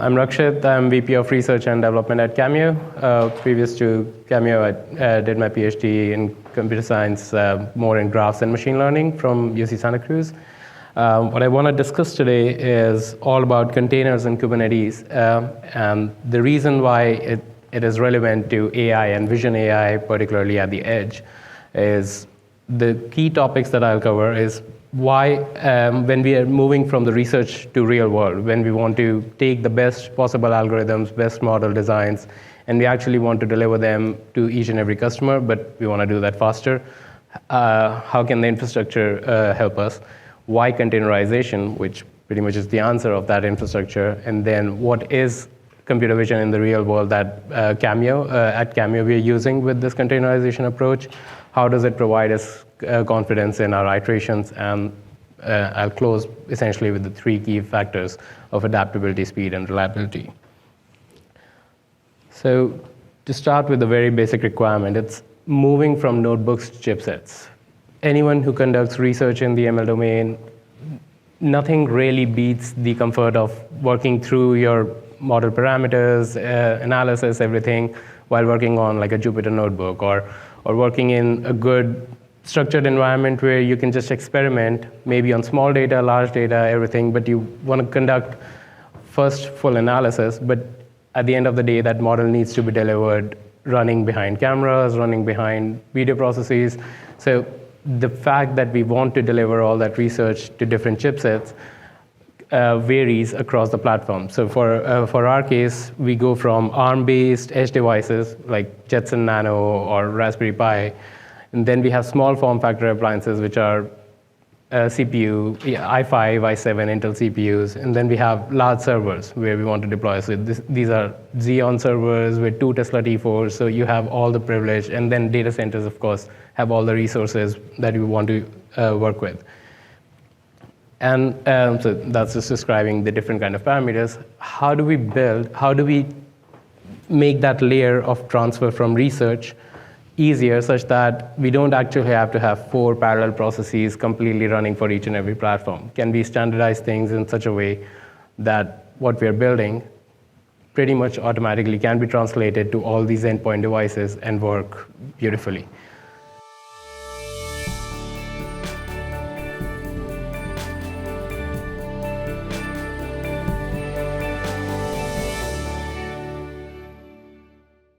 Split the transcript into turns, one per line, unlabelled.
I'm Rakshit. I'm VP of Research and Development at Camio. Previous to Camio, I did my PhD in computer science, more in graphs and machine learning from UC Santa Cruz. What I want to discuss today is all about containers and Kubernetes, and the reason why it is relevant to AI and vision AI, particularly at the edge, is the key topics that I'll cover is why, when we are moving from the research to real world, when we want to take the best possible algorithms, best model designs, and we actually want to deliver them to each and every customer, but we want to do that faster, how can the infrastructure help us? Why containerization, which pretty much is the answer of that infrastructure, and then what is computer vision in the real world that at Camio we are using with this containerization approach? How does it provide us confidence in our iterations? And I'll close essentially with the three key factors of adaptability, speed, and reliability. So to start with the very basic requirement, it's moving from notebooks to chipsets. Anyone who conducts research in the ML domain, nothing really beats the comfort of working through your model parameters, analysis, everything, while working on like a Jupyter notebook or working in a good structured environment where you can just experiment, maybe on small data, large data, everything, but you want to conduct first full analysis, but at the end of the day, that model needs to be delivered running behind cameras, running behind video processes. So the fact that we want to deliver all that research to different chipsets varies across the platform. So for our case, we go from ARM-based edge devices like Jetson Nano or Raspberry Pi, and then we have small form factor appliances which are CPU, i5, i7, Intel CPUs, and then we have large servers where we want to deploy. So these are Xeon servers with 2 Tesla T4s, so you have all the privilege, and then data centers, of course, have all the resources that you want to work with. And so that's just describing the different kind of parameters. How do we make that layer of transfer from research easier such that we don't actually have to have 4 parallel processes completely running for each and every platform? Can we standardize things in such a way that what we're building pretty much automatically can be translated to all these endpoint devices and work beautifully?